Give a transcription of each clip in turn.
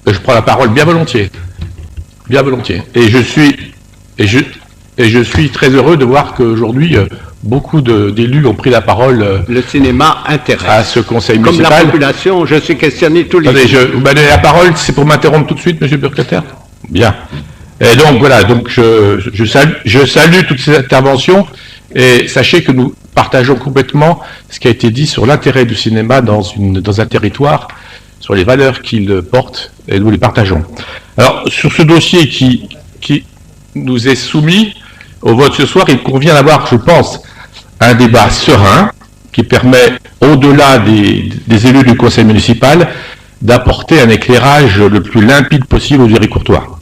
Je prends la parole bien volontiers. Bien volontiers. Et je suis très heureux de voir qu'aujourd'hui, beaucoup d'élus ont pris la parole. Le cinéma intéresse. À ce conseil municipal. Comme la population, je suis questionné tous les jours. Vous m'avez donné la parole, c'est pour m'interrompre tout de suite, monsieur Burkhalter? Bien. Et donc voilà, donc je salue toutes ces interventions et sachez que nous partageons complètement ce qui a été dit sur l'intérêt du cinéma dans un territoire, sur les valeurs qu'il porte, et nous les partageons. Alors, sur ce dossier qui nous est soumis au vote ce soir, il convient d'avoir, je pense, un débat serein qui permet, au-delà des élus du conseil municipal, d'apporter un éclairage le plus limpide possible aux Héricourtois.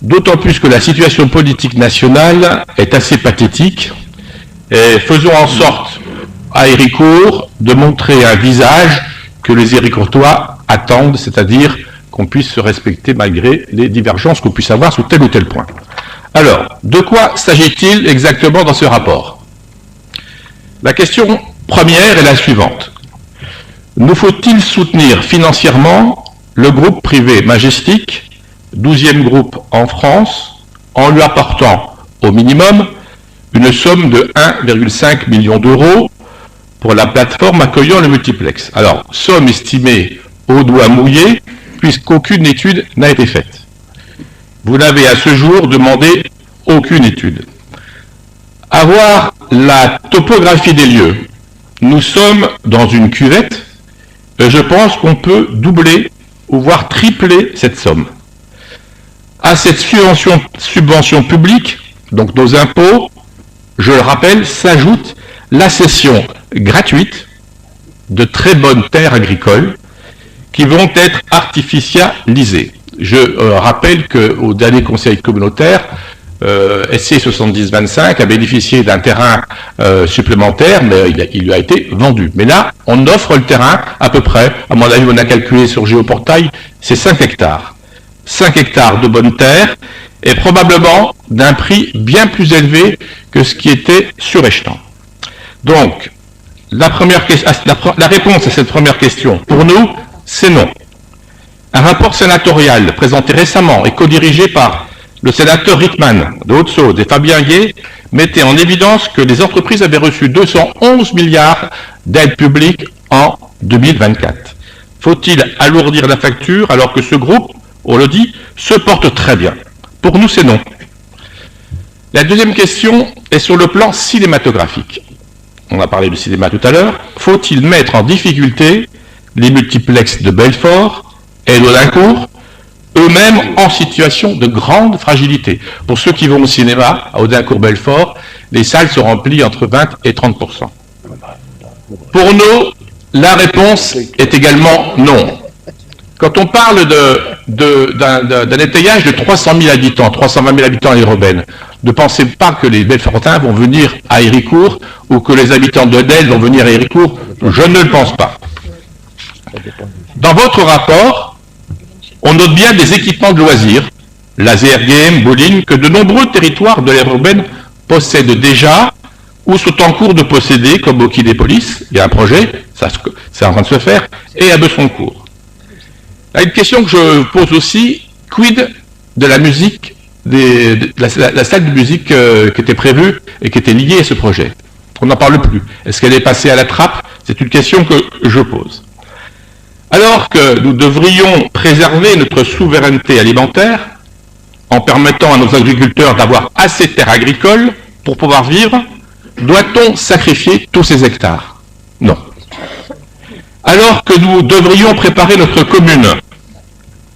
D'autant plus que la situation politique nationale est assez pathétique, et faisons en sorte, à Héricourt, de montrer un visage que les Héricourtois attendent, c'est-à-dire qu'on puisse se respecter malgré les divergences qu'on puisse avoir sur tel ou tel point. Alors, de quoi s'agit-il exactement dans ce rapport? La question première est la suivante. Nous faut-il soutenir financièrement le groupe privé Majestic, 12e groupe en France, en lui apportant au minimum une somme de 1,5 million d'euros pour la plateforme accueillant le multiplex? Alors, somme estimée au doigt mouillé, puisqu'aucune étude n'a été faite. Vous n'avez à ce jour demandé aucune étude. Avoir la topographie des lieux, nous sommes dans une cuvette, et je pense qu'on peut doubler ou voire tripler cette somme. À cette subvention publique, donc nos impôts, je le rappelle, s'ajoute la cession gratuite de très bonnes terres agricoles qui vont être artificialisées. Je rappelle qu'au dernier conseil communautaire, SC 7025 a bénéficié d'un terrain supplémentaire, mais il lui a été vendu. Mais là, on offre le terrain à peu près, à mon avis, on a calculé sur Géoportail, c'est 5 hectares. 5 hectares de bonne terre, et probablement d'un prix bien plus élevé que ce qui était sur Échetan. Donc, la réponse à cette première question, pour nous, c'est non. Un rapport sénatorial présenté récemment et co-dirigé par le sénateur Rickman de Haute-Saône et Fabien Gay mettait en évidence que les entreprises avaient reçu 211 milliards d'aides publiques en 2024. Faut-il alourdir la facture alors que ce groupe, on le dit, se porte très bien? Pour nous, c'est non. La deuxième question est sur le plan cinématographique. On a parlé du cinéma tout à l'heure. Faut-il mettre en difficulté les multiplexes de Belfort et d'Audincourt, eux-mêmes en situation de grande fragilité? Pour ceux qui vont au cinéma, à Audincourt-Belfort, les salles sont remplies entre 20 et 30%. Pour nous, la réponse est également non. Quand on parle d'un étayage de 300 000 habitants, 320 000 habitants à l'Irobène, ne pensez pas que les Belfortins vont venir à Héricourt ou que les habitants de Del vont venir à Héricourt. Je ne le pense pas. Dans votre rapport, on note bien des équipements de loisirs, laser game, bowling, que de nombreux territoires de l'aire urbaine possèdent déjà ou sont en cours de posséder, comme au Quai des Polices, il y a un projet, c'est en train de se faire, et à Besson-Court. Là, une question que je pose aussi, quid de la musique, la salle de musique qui était prévue et qui était liée à ce projet? On n'en parle plus. Est-ce qu'elle est passée à la trappe? C'est une question que je pose. Alors que nous devrions préserver notre souveraineté alimentaire en permettant à nos agriculteurs d'avoir assez de terres agricoles pour pouvoir vivre, doit-on sacrifier tous ces hectares? Non. Alors que nous devrions préparer notre commune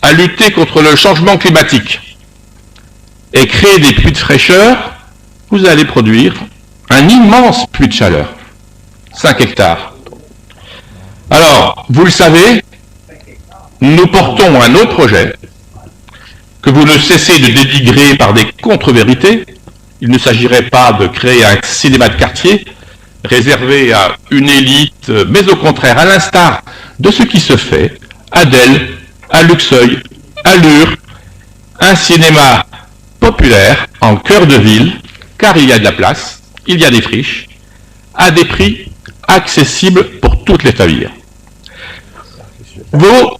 à lutter contre le changement climatique et créer des puits de fraîcheur, vous allez produire un immense puits de chaleur, 5 hectares. Alors, vous le savez, nous portons un autre projet que vous ne cessez de dénigrer par des contre-vérités. Il ne s'agirait pas de créer un cinéma de quartier réservé à une élite, mais au contraire, à l'instar de ce qui se fait à Del, à Luxeuil, à Lure, un cinéma populaire en cœur de ville, car il y a de la place, il y a des friches, à des prix accessibles pour toutes les familles. Vos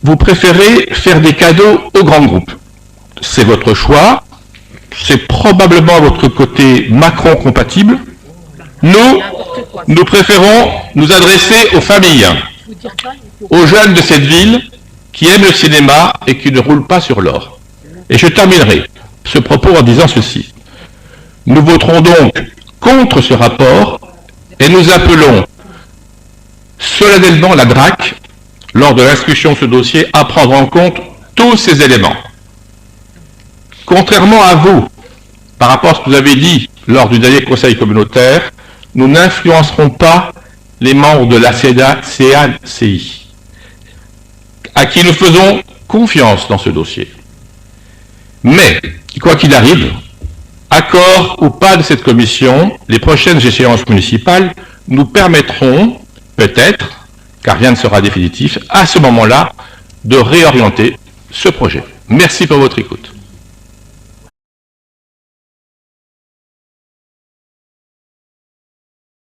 vous préférez faire des cadeaux aux grands groupes. C'est votre choix. C'est probablement votre côté Macron compatible. Nous préférons nous adresser aux familles, aux jeunes de cette ville qui aiment le cinéma et qui ne roulent pas sur l'or. Et je terminerai ce propos en disant ceci. Nous voterons donc contre ce rapport et nous appelons solennellement la DRAC, lors de l'instruction de ce dossier, à prendre en compte tous ces éléments. Contrairement à vous, par rapport à ce que vous avez dit lors du dernier Conseil communautaire, nous n'influencerons pas les membres de la CACI, à qui nous faisons confiance dans ce dossier. Mais, quoi qu'il arrive, accord ou pas de cette commission, les prochaines échéances municipales nous permettront, peut-être, car rien ne sera définitif, à ce moment-là, de réorienter ce projet. Merci pour votre écoute.